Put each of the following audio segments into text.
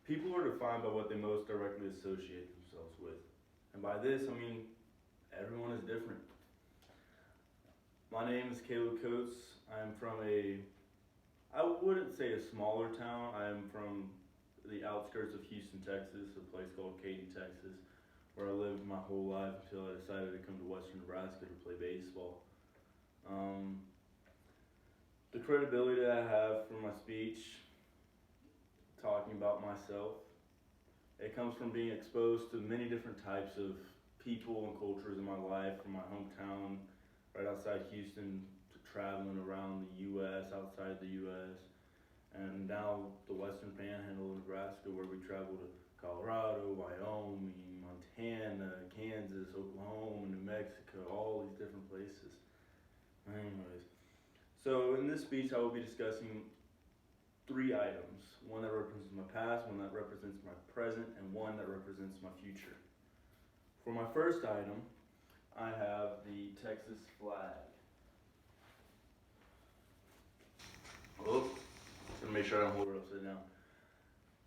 People are defined by what they most directly associate themselves with. And by this, I mean everyone is different. My name is Caleb Coates. I am from I wouldn't say a smaller town. I am from the outskirts of Houston, Texas, a place called Katy, Texas, where I lived my whole life until I decided to come to Western Nebraska to play baseball. Um, the credibility that I have for my speech, talking about myself, it comes from being exposed to many different types of people and cultures in my life, from my hometown right outside Houston to traveling around the U.S., outside the U.S., and now the Western Panhandle of Nebraska, where we travel to Colorado, Wyoming, Montana, Kansas, Oklahoma, New Mexico, all these different places. Anyways, so in this speech, I will be discussing three items: one that represents my past, one that represents my present, and one that represents my future. For my first item, I have the Texas flag. Oh, just gonna make sure I don't hold it upside down.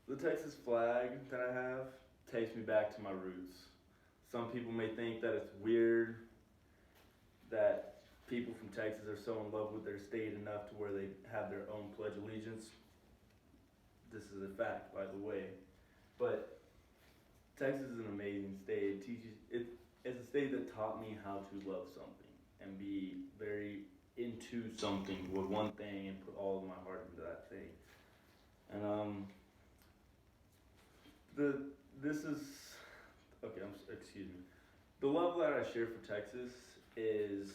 The Texas flag that I have takes me back to my roots. Some people may think that it's weird that people from Texas are so in love with their state enough to where they have their own Pledge of Allegiance. This is a fact, by the way. But Texas is an amazing state. It's a state that taught me how to love something and be very into something with one thing and put all of my heart into that thing. And this is okay. Excuse me. The love that I share for Texas is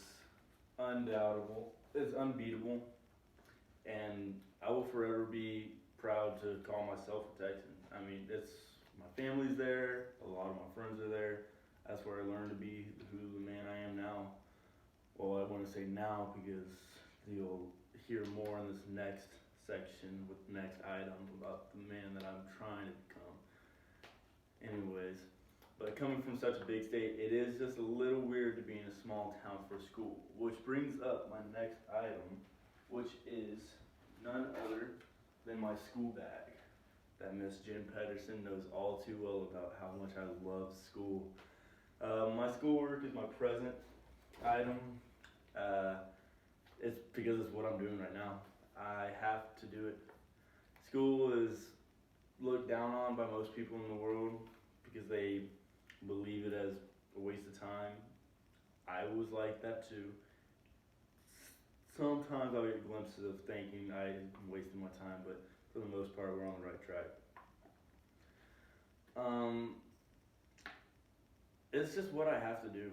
undoubtable. It's unbeatable, and I will forever be proud to call myself a Texan. I mean, it's my family's there. A lot of my friends are there. That's where I learned to be who the man I am now. Well, I want to say now because you'll hear more in this next section with the next item about the man that I'm trying to become. Anyways, but coming from such a big state, it is just a little weird to be in a small town for school, which brings up my next item, which is none other than my school bag that Miss Jen Pedersen knows all too well about how much I love school. My schoolwork is my present item. It's because it's what I'm doing right now. I have to do it. School is looked down on by most people in the world because they believe it as a waste of time. I was like that too. Sometimes I'll get glimpses of thinking I'm wasting my time, but for the most part, we're on the right track. It's just what I have to do.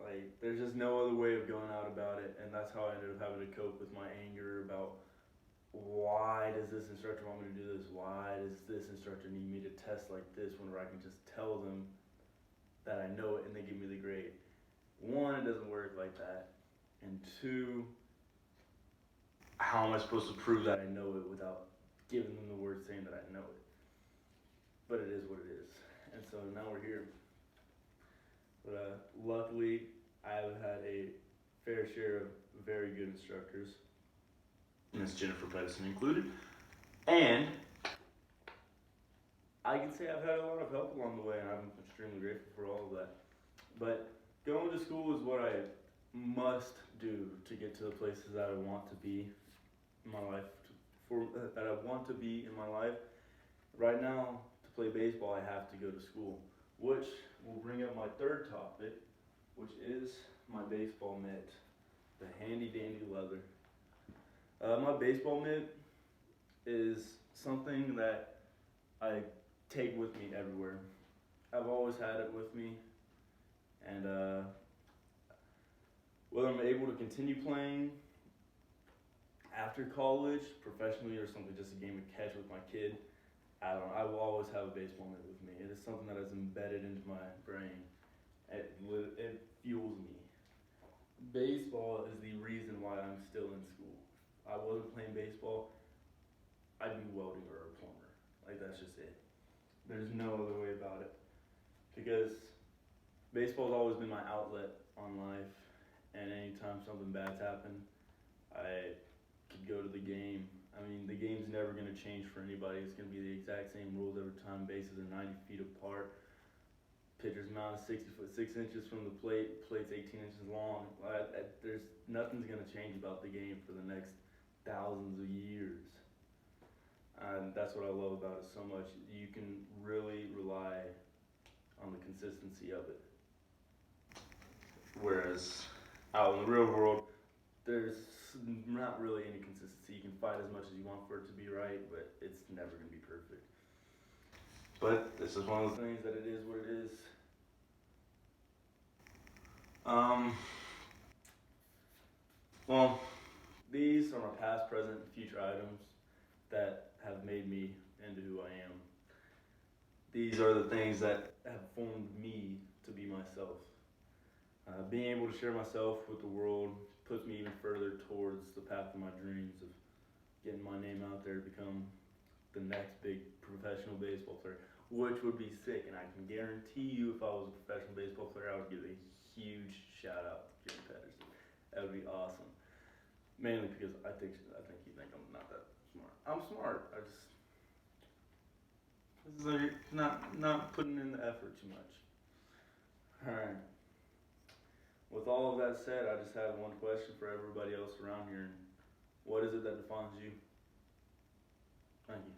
Like, there's just no other way of going out about it, and that's how I ended up having to cope with my anger about why does this instructor want me to do this? Why does this instructor need me to test like this whenever I can just tell them that I know it and they give me the grade? One, it doesn't work like that. And two, how am I supposed to prove that I know it without giving them the word saying that I know it? But it is what it is. And so now we're here. But luckily, I've had a fair share of very good instructors, Miss Jennifer Pedersen included, and I can say I've had a lot of help along the way, and I'm extremely grateful for all of that. But going to school is what I must do to get to the places that I want to be in my life. That I want to be in my life. Right now, to play baseball, I have to go to school, which will bring up my third topic, which is my baseball mitt, the handy dandy leather. My baseball mitt is something that I take with me everywhere. I've always had it with me, and whether I'm able to continue playing after college, professionally, or something just a game of catch with my kid, I don't know. I will always have a baseball mitt with me. It is something that is embedded into my brain. It fuels me. Baseball is the reason why I'm still in school. If I wasn't playing baseball, I'd be welding or a plumber. Like, that's just it. There's no other way about it. Because baseball's always been my outlet on life, and anytime something bad's happened, I could go to the game. I mean, the game's never going to change for anybody. It's going to be the exact same rules every time. Bases are 90 feet apart. Pitcher's mound is 60 foot 6 inches from the plate. Plate's 18 inches long. There's nothing's going to change about the game for the next thousands of years. And that's what I love about it so much. You can really rely on the consistency of it. Whereas out in the real world, there's not really any consistency. You can fight as much as you want for it to be right, but it's never going to be perfect. But this is one of those things that it is what it is. Well, these are my past, present, and future items that have made me into who I am. These are the things that have formed me to be myself. Being able to share myself with the world puts me even further towards the path of my dreams of getting my name out there to become the next big professional baseball player, which would be sick. And I can guarantee you, if I was a professional baseball player, I would give a huge shout out to Jim Pedersen. That would be awesome. Mainly because I think you think I'm not that smart. I'm smart. I just it's like not putting in the effort too much. All right. With all of that said, I just have one question for everybody else around here. What is it that defines you? Thank you.